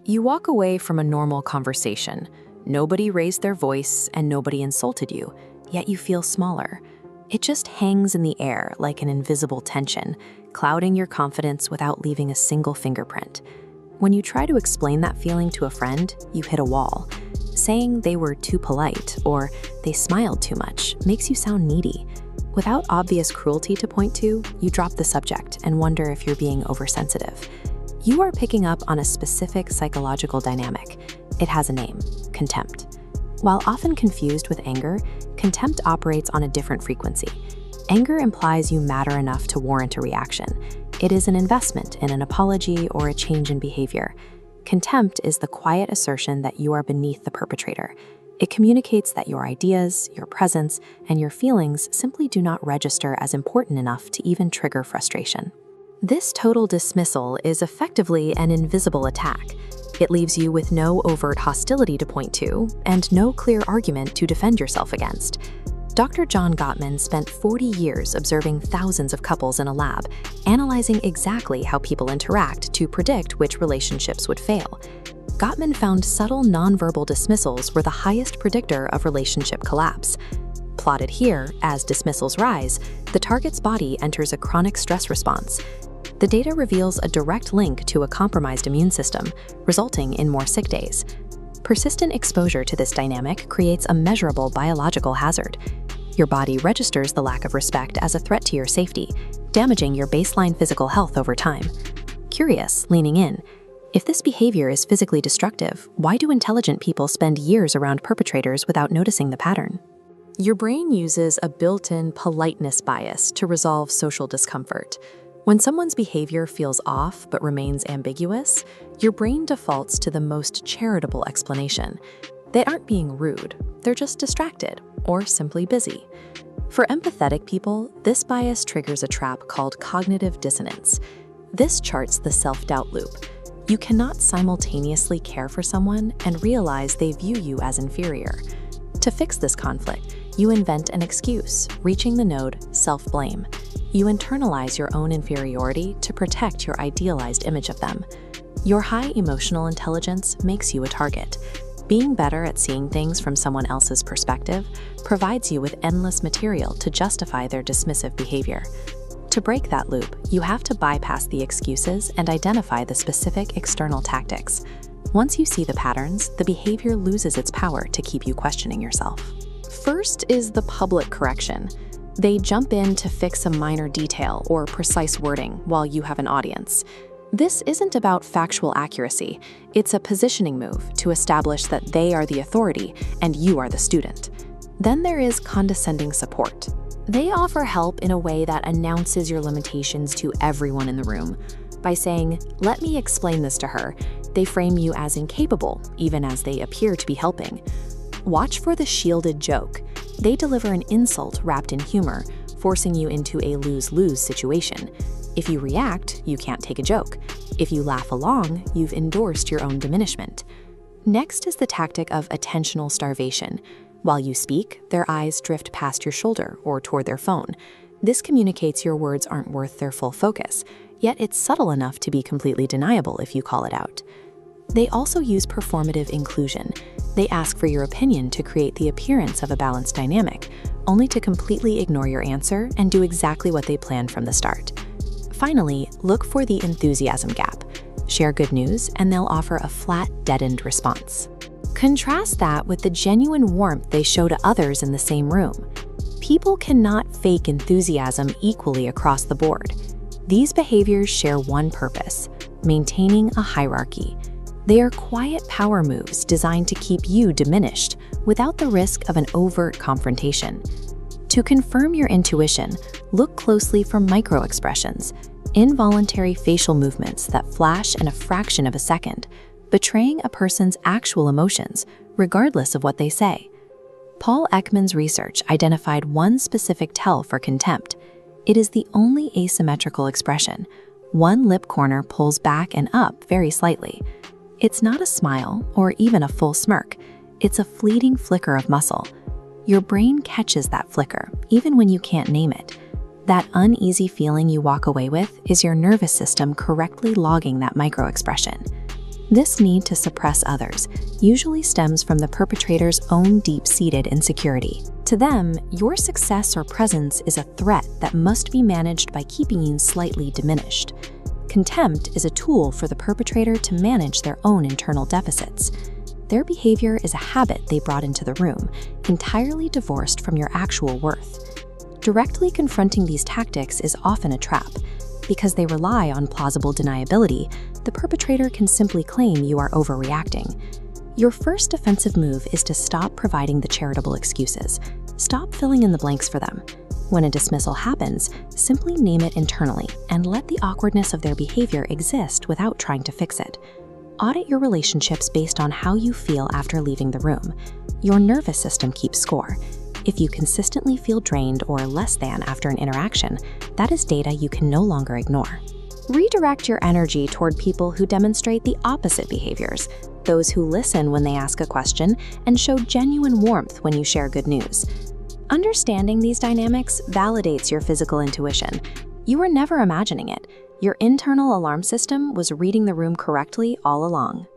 You walk away from a normal conversation. Nobody raised their voice and nobody insulted you, yet you feel smaller. It just hangs in the air like an invisible tension, clouding your confidence without leaving a single fingerprint. When you try to explain that feeling to a friend, you hit a wall. Saying they were too polite or they smiled too much makes you sound needy. Without obvious cruelty to point to, you drop the subject and wonder if you're being oversensitive. You are picking up on a specific psychological dynamic. It has a name: contempt. While often confused with anger, contempt operates on a different frequency. Anger implies you matter enough to warrant a reaction. It is an investment in an apology or a change in behavior. Contempt is the quiet assertion that you are beneath the perpetrator. It communicates that your ideas, your presence, and your feelings simply do not register as important enough to even trigger frustration. This total dismissal is effectively an invisible attack. It leaves you with no overt hostility to point to and no clear argument to defend yourself against. Dr. John Gottman spent 40 years observing thousands of couples in a lab, analyzing exactly how people interact to predict which relationships would fail. Gottman found subtle nonverbal dismissals were the highest predictor of relationship collapse. Plotted here, as dismissals rise, the target's body enters a chronic stress response. The data reveals a direct link to a compromised immune system, resulting in more sick days. Persistent exposure to this dynamic creates a measurable biological hazard. Your body registers the lack of respect as a threat to your safety, damaging your baseline physical health over time. Curious, leaning in, if this behavior is physically destructive, why do intelligent people spend years around perpetrators without noticing the pattern? Your brain uses a built-in politeness bias to resolve social discomfort. When someone's behavior feels off but remains ambiguous, your brain defaults to the most charitable explanation. They aren't being rude, they're just distracted or simply busy. For empathetic people, this bias triggers a trap called cognitive dissonance. This charts the self-doubt loop. You cannot simultaneously care for someone and realize they view you as inferior. To fix this conflict, you invent an excuse, reaching the node self-blame. You internalize your own inferiority to protect your idealized image of them. Your high emotional intelligence makes you a target. Being better at seeing things from someone else's perspective provides you with endless material to justify their dismissive behavior. To break that loop, you have to bypass the excuses and identify the specific external tactics. Once you see the patterns, the behavior loses its power to keep you questioning yourself. First is the public correction. They jump in to fix a minor detail or precise wording while you have an audience. This isn't about factual accuracy. It's a positioning move to establish that they are the authority and you are the student. Then there is condescending support. They offer help in a way that announces your limitations to everyone in the room. By saying, "Let me explain this to her," they frame you as incapable, even as they appear to be helping. Watch for the shielded joke. They deliver an insult wrapped in humor, forcing you into a lose-lose situation. If you react, you can't take a joke. If you laugh along, you've endorsed your own diminishment. Next is the tactic of attentional starvation. While you speak, their eyes drift past your shoulder or toward their phone. This communicates your words aren't worth their full focus, yet it's subtle enough to be completely deniable if you call it out. They also use performative inclusion. They ask for your opinion to create the appearance of a balanced dynamic, only to completely ignore your answer and do exactly what they planned from the start. Finally, look for the enthusiasm gap. Share good news, and they'll offer a flat, deadened response. Contrast that with the genuine warmth they show to others in the same room. People cannot fake enthusiasm equally across the board. These behaviors share one purpose: maintaining a hierarchy. They are quiet power moves designed to keep you diminished without the risk of an overt confrontation. To confirm your intuition, look closely for microexpressions, involuntary facial movements that flash in a fraction of a second, betraying a person's actual emotions, regardless of what they say. Paul Ekman's research identified one specific tell for contempt. It is the only asymmetrical expression. One lip corner pulls back and up very slightly. It's not a smile or even a full smirk. It's a fleeting flicker of muscle. Your brain catches that flicker, even when you can't name it. That uneasy feeling you walk away with is your nervous system correctly logging that microexpression. This need to suppress others usually stems from the perpetrator's own deep-seated insecurity. To them, your success or presence is a threat that must be managed by keeping you slightly diminished. Contempt is a tool for the perpetrator to manage their own internal deficits. Their behavior is a habit they brought into the room, entirely divorced from your actual worth. Directly confronting these tactics is often a trap. Because they rely on plausible deniability, the perpetrator can simply claim you are overreacting. Your first defensive move is to stop providing the charitable excuses. Stop filling in the blanks for them. When a dismissal happens, simply name it internally and let the awkwardness of their behavior exist without trying to fix it. Audit your relationships based on how you feel after leaving the room. Your nervous system keeps score. If you consistently feel drained or less than after an interaction, that is data you can no longer ignore. Redirect your energy toward people who demonstrate the opposite behaviors, those who listen when they ask a question and show genuine warmth when you share good news. Understanding these dynamics validates your physical intuition. You were never imagining it. Your internal alarm system was reading the room correctly all along.